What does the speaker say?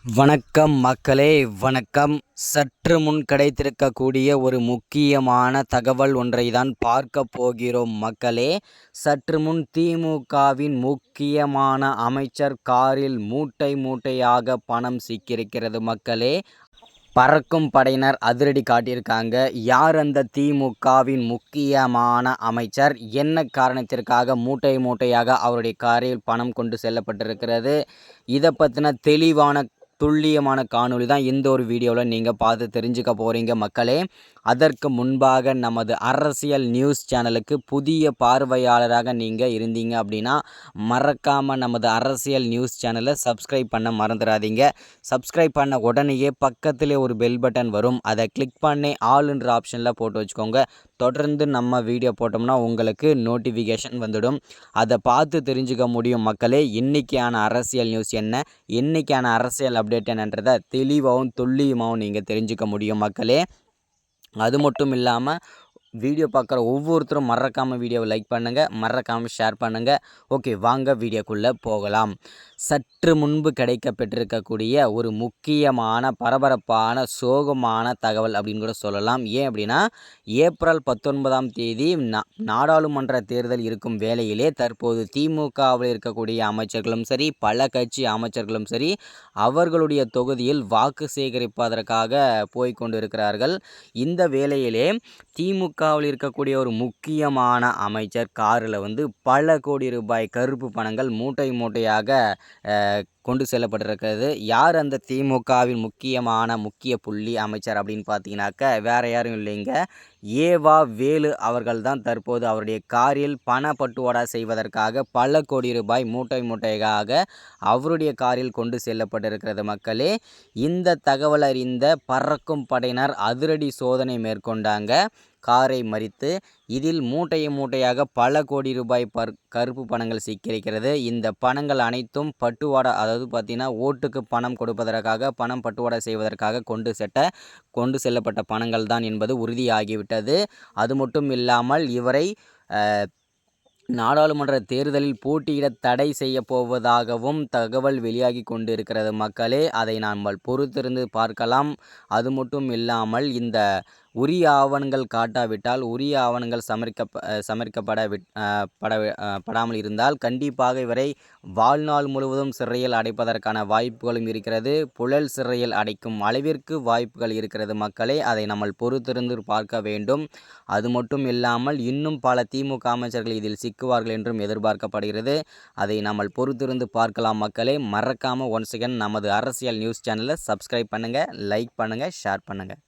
வணக்கம் மக்களே, வணக்கம். சற்று முன் கிடைத்திருக்கக்கூடிய ஒரு முக்கியமான தகவல் ஒன்றை தான் பார்க்க போகிறோம் மக்களே. சற்று முன் திமுகவின் முக்கியமான அமைச்சர் காரில் மூட்டை மூட்டையாக பணம் சிக்கியிருக்கிறது மக்களே. பறக்கும் படையினர் அதிரடி காட்டியிருக்காங்க. யார் அந்த திமுகவின் முக்கியமான அமைச்சர், என்ன காரணத்திற்காக மூட்டை மூட்டையாக அவருடைய காரில் பணம் கொண்டு செல்லப்பட்டிருக்கிறது, இதை பற்றின தெளிவான துல்லியமான காணொளி தான் இந்த ஒரு வீடியோவில் நீங்கள் பார்த்து தெரிஞ்சுக்க போகிறீங்க மக்களே. அதற்கு முன்பாக நமது அரசியல் நியூஸ் சேனலுக்கு புதிய பார்வையாளராக நீங்கள் இருந்தீங்க அப்படின்னா மறக்காமல் நமது அரசியல் நியூஸ் சேனலை சப்ஸ்கிரைப் பண்ண மறந்துடாதீங்க. சப்ஸ்கிரைப் பண்ண உடனேயே பக்கத்திலே ஒரு பெல் பட்டன் வரும், அதை கிளிக் பண்ணி ஆல்ன்ற ஆப்ஷனில் போட்டு வச்சுக்கோங்க. தொடர்ந்து நம்ம வீடியோ போட்டோம்னா உங்களுக்கு நோட்டிஃபிகேஷன் வந்துடும். அதை பார்த்து தெரிஞ்சுக்க முடியும் மக்களே. இன்றைக்கான அரசியல் நியூஸ் என்ன, இன்றைக்கான அரசியல் அப்டேட் என்னன்றதை தெளிவாகவும் துல்லியமாகவும் நீங்கள் தெரிஞ்சுக்க முடியும் மக்களே. அது மட்டும் இல்லாமல் வீடியோ பார்க்குற ஒவ்வொருத்தரும் மறக்காமல் வீடியோவை லைக் பண்ணுங்கள், மறக்காமல் ஷேர் பண்ணுங்கள். ஓகே, வாங்க வீடியோக்குள்ளே போகலாம். சற்று முன்பு கிடைக்கப்பெற்றிருக்கக்கூடிய ஒரு முக்கியமான பரபரப்பான சோகமான தகவல் அப்படின்னு கூட சொல்லலாம். ஏன் அப்படின்னா, ஏப்ரல் 19ஆம் தேதி நாடாளுமன்ற தேர்தல் இருக்கும் வேளையிலே தற்போது திமுகவில் இருக்கக்கூடிய அமைச்சர்களும் சரி, பல கட்சி அமைச்சர்களும் சரி, அவர்களுடைய தொகுதியில் வாக்கு சேகரிப்பதற்காக போய்கொண்டு இருக்கிறார்கள். இந்த வேளையிலே திமுகவில் இருக்கக்கூடிய ஒரு முக்கியமான அமைச்சர் காரில் பல கோடி ரூபாய் கருப்பு பணங்கள் மூட்டை மூட்டையாக கொண்டு செல்லப்பட்டிருக்கிறது. யார் அந்த திமுகவின் முக்கிய புள்ளி அமைச்சர் அப்படின்னு பார்த்தீங்கன்னாக்க வேறு யாரும் இல்லைங்க, ஏவா வேலு அவர்கள் தான் தற்போது அவருடைய காரில் பண பட்டுவாடா செய்வதற்காக பல கோடி ரூபாய் மூட்டை மூட்டையாக அவருடைய காரில் கொண்டு செல்லப்பட்டிருக்கிறது மக்களே. இந்த தகவல் அறிந்த பறக்கும் படையினர் அதிரடி சோதனை மேற்கொண்டாங்க. காரை மறித்து இதில் மூட்டையாக பல கோடி ரூபாய் கருப்பு பணங்கள் சிக்கியிருக்கிறது. இந்த பணங்கள் அனைத்தும் பட்டுவாடா, அதாவது பார்த்தீங்கன்னா ஓட்டுக்கு பணம் கொடுப்பதற்காக, பணம் பட்டுவாடா செய்வதற்காக கொண்டு செல்லப்பட்ட பணங்கள் தான் என்பது உறுதியாகிவிட்டது. அது மட்டும் இல்லாமல் இவரை நாடாளுமன்ற தேர்தலில் போட்டியிட தடை செய்ய போவதாகவும் தகவல் வெளியாகி கொண்டிருக்கிறது மக்களே. அதை நாம் பொறுத்திருந்து பார்க்கலாம். அது மட்டும் இல்லாமல் இந்த உரிய ஆவணங்கள் காட்டாவிட்டால், உரிய ஆவணங்கள் படாமல் இருந்தால் கண்டிப்பாக இவரை வாழ்நாள் முழுவதும் சிறையில் அடைப்பதற்கான வாய்ப்புகளும் இருக்கிறது. புழல் சிறையில் அடைக்கும் அளவிற்கு வாய்ப்புகள் இருக்கிறது மக்களே. அதை நம்ம பொறுத்திருந்து பார்க்க வேண்டும். அது மட்டும் இல்லாமல் இன்னும் பல திமுக அமைச்சர்கள் இதில் சிக்குவார்கள் என்றும் எதிர்பார்க்கப்படுகிறது. அதை நம்ம பொறுத்திருந்து பார்க்கலாம் மக்களே. மறக்காமல் ஒன்ஸ் அகேன் நமது அரசியல் நியூஸ் சேனலை சப்ஸ்கிரைப் பண்ணுங்கள், லைக் பண்ணுங்கள், ஷேர் பண்ணுங்கள்.